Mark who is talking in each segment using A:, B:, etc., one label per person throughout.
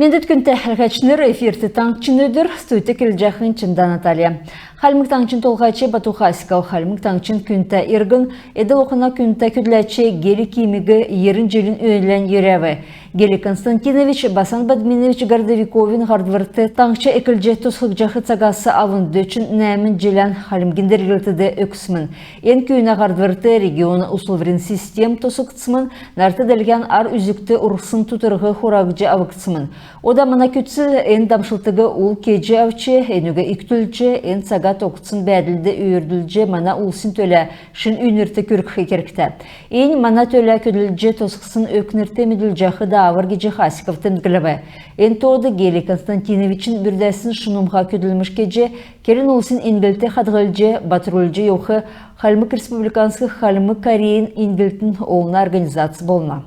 A: Мендет күнті әлғачыныр эфирті таңчын өдір, стуйты келжақын чында Наталья. Халмық таңчын толғайчы Батухаскау, халмық таңчын күнті иргін, эді оқына күнті күдләчі гели кимігі ерін желін өйлен ереві. Гели Константинович, Басан Бадминович Гордовиковин ғардвырты таңчы экілже тұсқық жақы цагасы авынды үшін нәмін желен халмгендер елтіде өксімін. Ен күйіне ғардвырты регионы ұсылврин систем тұсықсымын, нарты дәлген ар үзікті ұрықсын тұтырғы хорағыжы авықсымын. Ода мына күтсі ен дамшылтығы ұл кеже авчы, енуге иктүлчі, ен сағат оқытсын бәділді үйірділже мана ұлсын төлі шын үйнірті күркі керікті. Ен мана төлі көділже тосқысын өкнірті меділ жақы да авар кеже Хасиков тімдгілігі. Ен тоғды Гели Константиновичін бүрдәсін шынымға көділміш кеже, келін ұлсын ингілті қадғылже, батырылже еуқы Халмық Республикансы Халмық Кореин ингілтін оғына организация болма.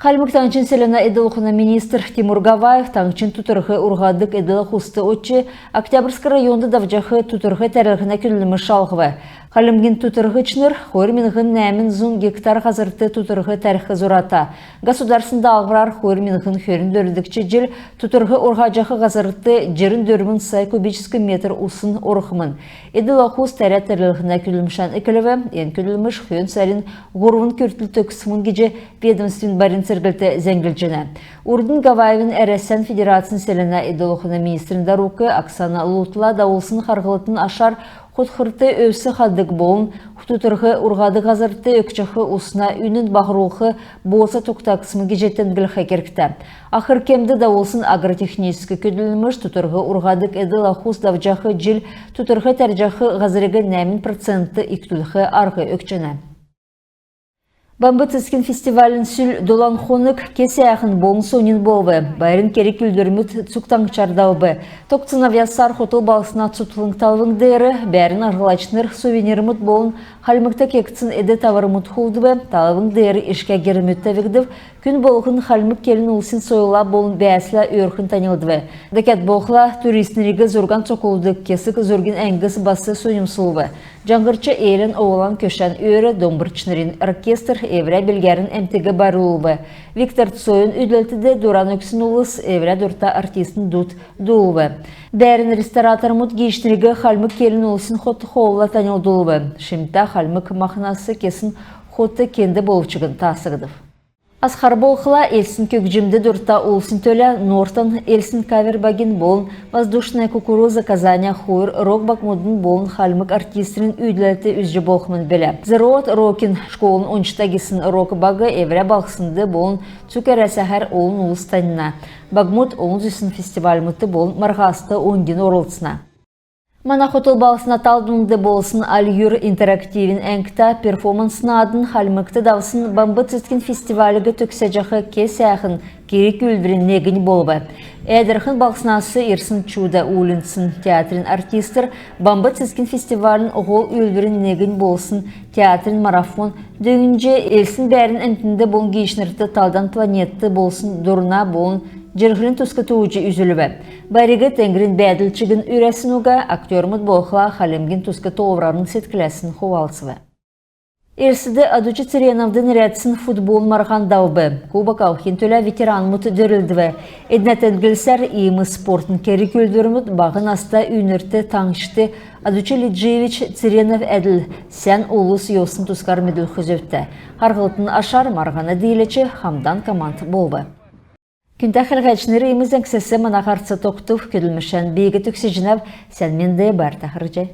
A: Халмық таңчын селена эділіқына министр Тимур Гаваев таңчын тұтырғы ұрғадық эділі құсты отчы Октябрьск районды давжақы тұтырғы тәрілгіна күлімі шалғывы. Халымген тұтырғы чыныр, хойырменғын нәмін зұн гектар ғазырты тұтырғы тәріқі зұрата. Государсында алғырар хойырменғын хөрін дөрілдікчі жел тұтырғы ұрғаджақы ғазырты жерін дөрмін сай кубический метр ұсын ұрықымын. Эділі құс тәрі тәрілгіна күлімшанікіліві, ен күліміш хүйін сәрін ғұрвын көртіл төксімін геже ведомствен барин сергілті зәңгілжіні. Урдын Гаваевын әрәсен федерациян селена эділіқына министрін Рукы Оксана Лутла дауылсын қарғылытын ашар Құтқырты өсі қаддық болын, құтутырғы ұрғады ғазырты өкчіқі ұсына үнін бағыруқы болса тоқтақсымы кежеттен гілхай керікті. Ақыр кемді дауылсын агротехническі көділіміш тұтырғы ұрғадық әділ ақус давжақы жил тұтырғы тәржақы ғазырығы нәмін проценті иктүлхі арғы өкчіні. Бамбы тізген фестивалін сүл долан қонық кесе ақын болын сонын болбы. Байрын керек үлдірміт цуктан чардауы. Тоқтын авиасар хотыл балысына цутлың талвың дәрі, бәрін арғылачныр сувенирміт болын халмықта кекцін әді таварымыт холдыбы, талвың дәрі ішке керімітті вегдів, күн болғын халмық келін ұлсын сойыла болын бәсілі өрхін танылдывы. Дәкет болқыла туристнерігі зұрған цоколдық кесік зұрген әңгіс басы сонымсылығы. Жаңғырчы ейлін оғылан көшен өрі домбырчынырын оркестр еврә білгерін әмтігі барылығы. Виктор Цойын үділтіде Дуран өксін ұлыс еврә дұрта артистін дұт дұлығы. Бәрін ресторатор мұт гейшнерігі халмық келін ұлысын хоты қолыла танылдылығы. Шымта халмық мақынасы кесін хоты кенді болывчығын тасығыдып. Асқар болқыла элсін көкжімді дұрта олсын төлі Нортон элсін кавер багин болын воздушная кукуруза Казаня хуыр рок бакмудын болын халмық артистрін үйділәті үзжі болқымын білі. Зерот Рокин школын 13-тагесін рок багы еврә балқсынды болын цукер әсәхәр олын ұлыстанына. Багмуд олын зүсін фестиваль мұты болын марғасты 10 орылтсына. Мана хотыл балысына талдыңды болсын Альюр интерактивин әңкта перформансына адын халмықты давсын бамбы циткен фестивалігі төксе жақы кесе әхін керек үлдірін негін болбы. Әдірхін балысынасы Ирсын Чуда Улинсын театрин артистер бамбы циткен фестивалін оғыл үлдірін негін болсын театрин марафон дөңінже елсін бәрін әнтінде болын гейшнерді талдан планетті болсын дұрына болын Жергілін тұсқы туғычы үзілібі. Бәрігі тәңгірін бәділчігін үрәсін ұға актермыд болқыла қалемген тұсқы тоғырарын сеткіләсін қовалсывы. Ерсіді адучы Цереновдың рәтсін футбол марған даубы. Кубак алхин төлі ветеран мұты дөрілдіві. Эднәтен гілсәр иімі спортын кәрі көлдіріміт бағын аста үйнірті таңшты адучы Лиджевич Церенов әділ сән олыс йосын тұсқар меділ хүзөпті. Харғылтын ашар марғаны дейлечі хамдан команд болбы. Күнті қылғачныры еміз әңксесі мана қарсы тоқтық көділмішен бейгі түксі жинап сәнменде бар тақыржай.